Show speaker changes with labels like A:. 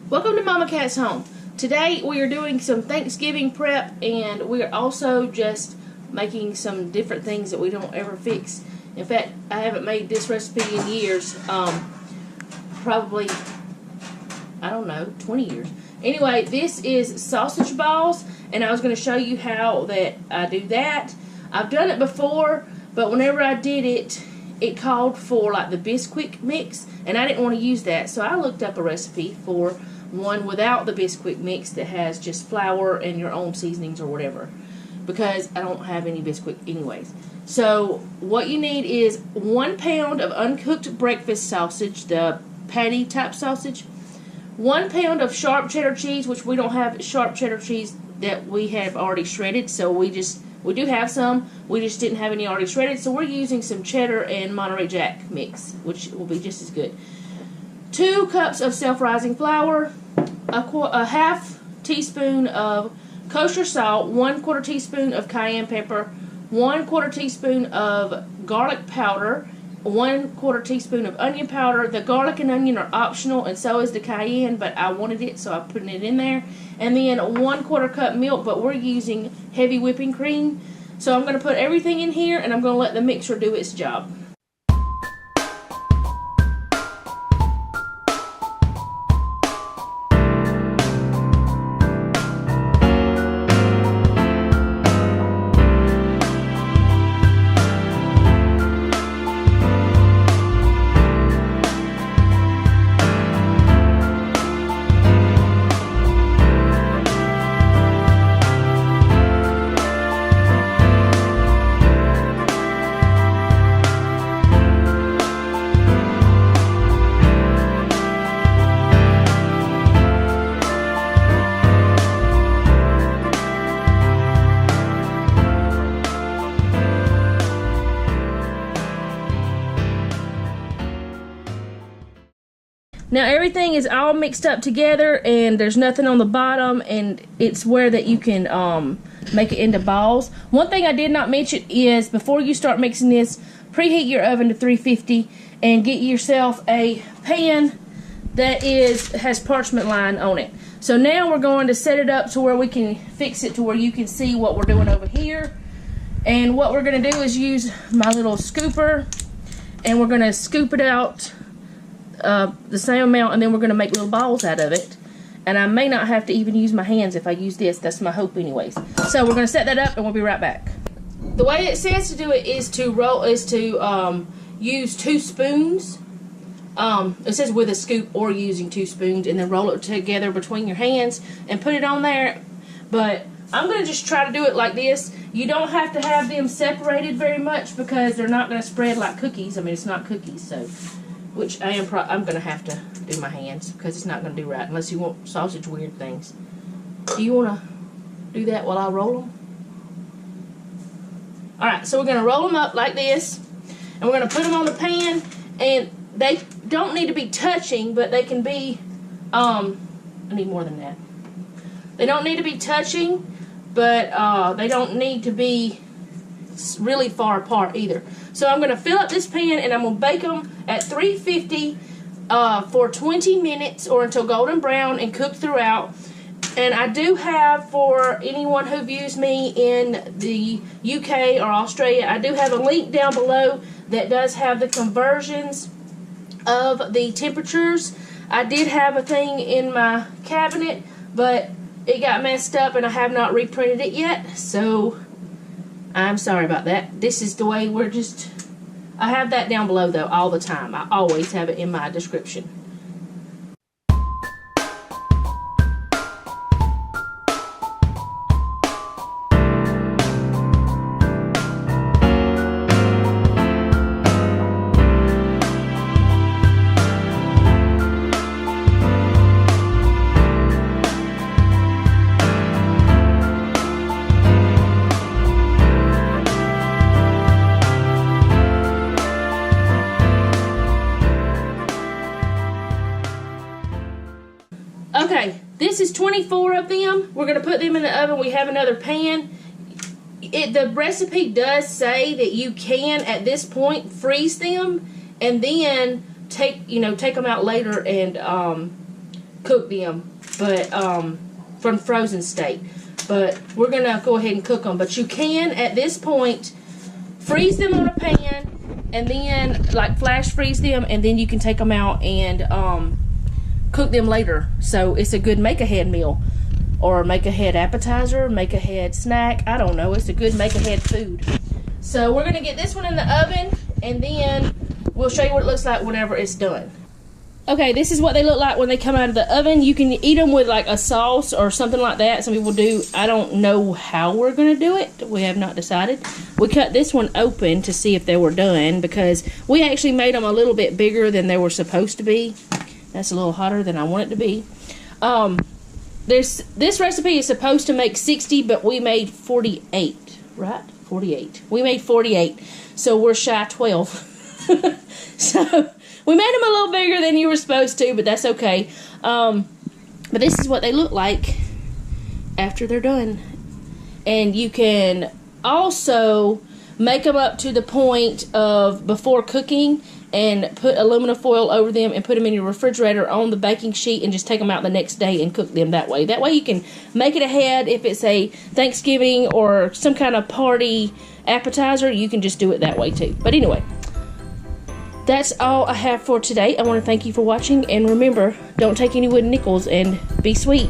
A: Welcome to Mama Cat's Home. Today we are doing some Thanksgiving prep, and we are also just making some different things that we don't ever fix. In fact, I haven't made this recipe in years. Probably, I don't know, 20 years. Anyway, this is sausage balls, and I was going to show you how that I do that. I've done it before, but whenever I did it, it called for like the Bisquick mix, and I didn't want to use that, so I looked up a recipe for one without the Bisquick mix that has just flour and your own seasonings or whatever, because I don't have any Bisquick anyways. So what you need is 1 pound of uncooked breakfast sausage, the patty type sausage, 1 pound of sharp cheddar cheese, which we don't have sharp cheddar cheese that we have already shredded, so we do have some, we just didn't have any already shredded, so we're using some cheddar and Monterey Jack mix, which will be just as good. 2 cups of self-rising flour, a half teaspoon of kosher salt, 1/4 teaspoon of cayenne pepper, 1/4 teaspoon of garlic powder, 1/4 teaspoon of onion powder. The garlic and onion are optional, and so is the cayenne, but I wanted it, so I'm putting it in there. And then 1/4 cup milk, but we're using heavy whipping cream. So I'm going to put everything in here, and I'm going to let the mixer do its job. Now everything is all mixed up together, and there's nothing on the bottom, and it's where that you can make it into balls. One thing I did not mention is before you start mixing this, preheat your oven to 350 and get yourself a pan that has parchment line on it. So now we're going to set it up to where we can fix it to where you can see what we're doing over here. And what we're going to do is use my little scooper, and we're going to scoop it out the same amount, and then we're going to make little balls out of it. And I may not have to even use my hands if I use this. That's my hope anyways. So we're going to set that up, and we'll be right back. The way it says to do it is to use 2 spoons. It says with a scoop or using 2 spoons, and then roll it together between your hands and put it on there. But I'm going to just try to do it like this. You don't have to have them separated very much because they're not going to spread like cookies. I mean, it's not cookies, so... Which I'm going to have to do my hands because it's not going to do right unless you want sausage weird things. Do you want to do that while I roll them? Alright, so we're going to roll them up like this, and we're going to put them on the pan, and they don't need to be touching, but they can be, I need more than that. They don't need to be touching, but they don't need to be really far apart either. So I'm going to fill up this pan, and I'm going to bake them at 350 for 20 minutes or until golden brown and cook throughout. And I do have, for anyone who views me in the UK or Australia, I do have a link down below that does have the conversions of the temperatures. I did have a thing in my cabinet, but it got messed up and I have not reprinted it yet, so I'm sorry about that. This is the way I have that down below though all the time. I always have it in my description. Okay, this is 24 of them. We're going to put them in the oven. We have another pan. The recipe does say that you can, at this point, freeze them and then take them out later and cook them, but from frozen state. But we're gonna go ahead and cook them. But you can, at this point, freeze them on a pan, and then like flash freeze them, and then you can take them out and cook them later. So it's a good make-ahead meal, or make-ahead appetizer, make-ahead snack. I don't know. It's a good make-ahead food. So we're gonna get this one in the oven, and then we'll show you what it looks like whenever it's done. Okay, this is what they look like when they come out of the oven. You can eat them with like a sauce or something like that. Some people do. I don't know how we're going to do it. We have not decided. We cut this one open to see if they were done, because we actually made them a little bit bigger than they were supposed to be. That's a little hotter than I want it to be. This recipe is supposed to make 60, but we made 48, right? 48. We made 48, so we're shy 12. So we made them a little bigger than you were supposed to, but that's okay. But this is what they look like after they're done. And you can also make them up to the point of before cooking and put aluminum foil over them and put them in your refrigerator on the baking sheet and just take them out the next day and cook them that way. That way you can make it ahead. If it's a Thanksgiving or some kind of party appetizer, you can just do it that way too. But anyway, that's all I have for today. I want to thank you for watching, and remember, don't take any wooden nickels, and be sweet.